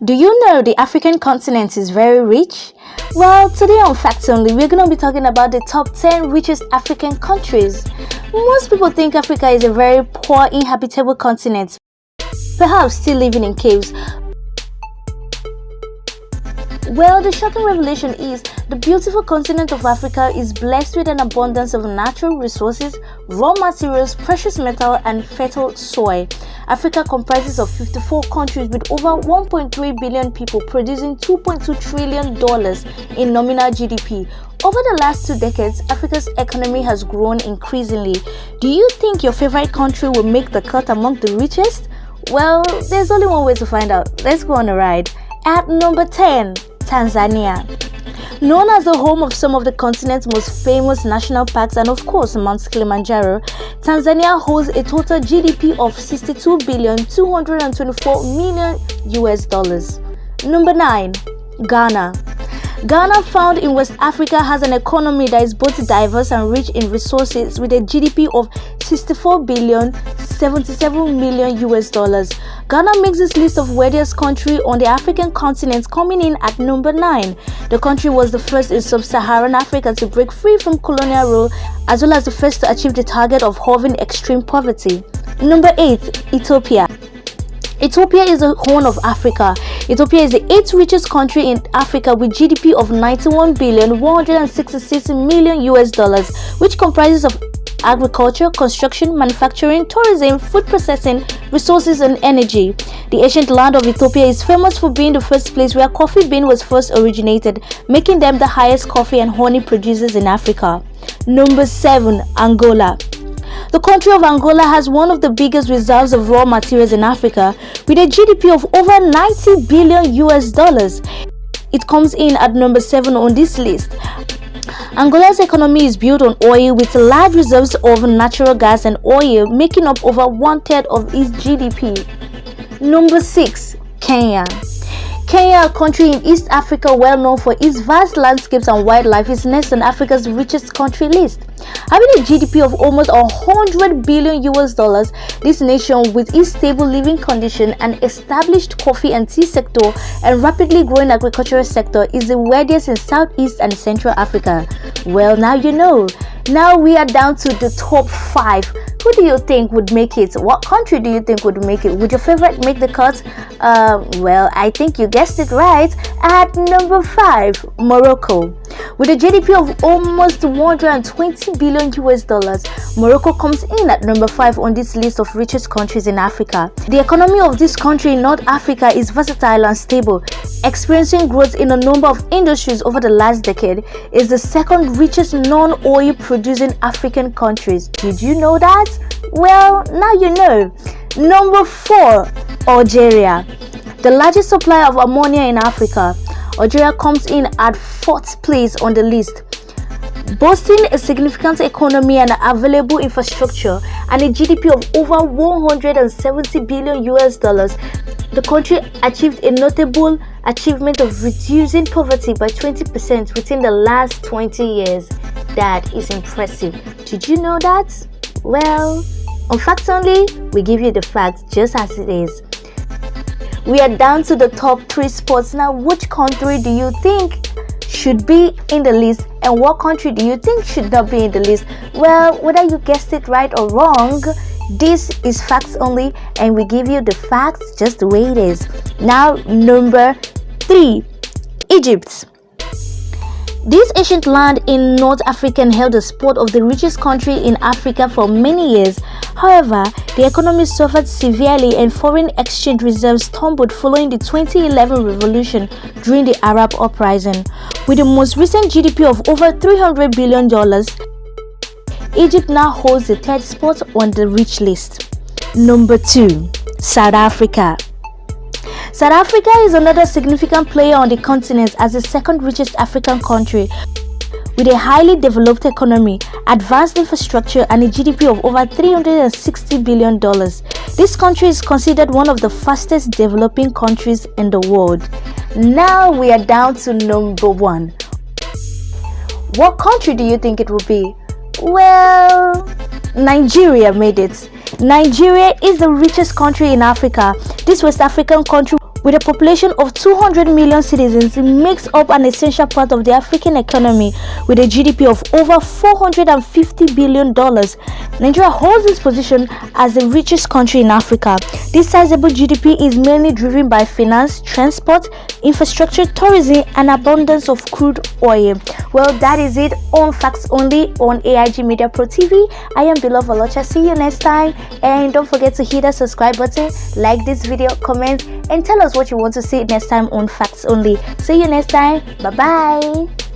Do you know the African continent is very rich? Well, today on Facts Only, we're going to be talking about the top 10 richest African countries. Most people think Africa is a very poor, inhabitable continent, perhaps still living in caves. Well, the shocking revelation is the beautiful continent of Africa is blessed with an abundance of natural resources, raw materials, precious metal, and fertile soil. Africa comprises of 54 countries with over 1.3 billion people, producing $2.2 trillion in nominal GDP. Over the last 2 decades, Africa's economy has grown increasingly. Do you think your favorite country will make the cut among the richest? Well, there's only one way to find out. Let's go on a ride. At number 10, Tanzania. Known as the home of some of the continent's most famous national parks and of course Mount Kilimanjaro, Tanzania holds a total GDP of $62,224 million. Number 9, Ghana. Ghana, found in West Africa, has an economy that is both diverse and rich in resources with a GDP of $64,077 million. Ghana makes this list of wealthiest country on the African continent, coming in at number 9. The country was the first in sub-Saharan Africa to break free from colonial rule, as well as the first to achieve the target of halving extreme poverty. Number 8, Ethiopia. Ethiopia is the horn of Africa. Ethiopia is the 8th richest country in Africa with GDP of $91,166 million, which comprises of agriculture, construction, manufacturing, tourism, food processing, resources, and energy. The ancient land of Ethiopia is famous for being the first place where coffee bean was first originated, making them the highest coffee and honey producers in Africa. Number 7, Angola. The country of Angola has one of the biggest reserves of raw materials in Africa, with a GDP of over $90 billion. It comes in at number 7 on this list. Angola's economy is built on oil, with large reserves of natural gas and oil making up over 1/3 of its GDP. Number 6, Kenya. Kenya, a country in East Africa well known for its vast landscapes and wildlife, is next on Africa's richest country list. Having a GDP of almost $100 billion, this nation, with its stable living condition and established coffee and tea sector and rapidly growing agricultural sector, is the wealthiest in Southeast and Central Africa. Well, now you know. Now we are down to the top 5. Who do you think would make it? What country do you think would make it? Would your favorite make the cut? Well, I think you guessed it right. At number 5, Morocco. With a GDP of almost $120 billion, Morocco comes in at number 5 on this list of richest countries in Africa. The economy of this country in North Africa is versatile and stable, experiencing growth in a number of industries over the last decade. Is the second richest non-oil producing African countries. Did you know that? Well, now you know. Number 4, Algeria. The largest supplier of ammonia in Africa, Algeria comes in at 4th place on the list. Boasting a significant economy and available infrastructure and a GDP of over $170 billion, the country achieved a notable achievement of reducing poverty by 20% within the last 20 years. That is impressive. Did you know that? Well, on Facts Only, we give you the facts just as it is. We are down to the top 3 spots. Now, which country do you think should be in the list, and what country do you think should not be in the list? Well, whether you guessed it right or wrong, this is Facts Only, and we give you the facts just the way it is. Now, number 3, Egypt. This ancient land in North Africa held the spot of the richest country in Africa for many years. However, the economy suffered severely and foreign exchange reserves tumbled following the 2011 revolution during the Arab uprising. With the most recent GDP of over $300 billion, Egypt now holds the 3rd spot on the rich list. Number 2, South Africa. South Africa is another significant player on the continent as the 2nd richest African country, with a highly developed economy, advanced infrastructure, and a GDP of over $360 billion. This country is considered one of the fastest developing countries in the world. Now we are down to number 1. What country do you think it will be? Well, Nigeria made it. Nigeria is the richest country in Africa. This West African country With a population of 200 million citizens, it makes up an essential part of the African economy with a GDP of over $450 billion. Nigeria holds its position as the richest country in Africa. This sizable GDP is mainly driven by finance, transport, infrastructure, tourism, and abundance of crude oil. Well, that is it on Facts Only on AIG Media Pro TV. I am Belove Olocha. See you next time, and don't forget to hit the subscribe button, like this video, comment, and tell us what you want to see next time on Facts Only. See you next time. Bye bye.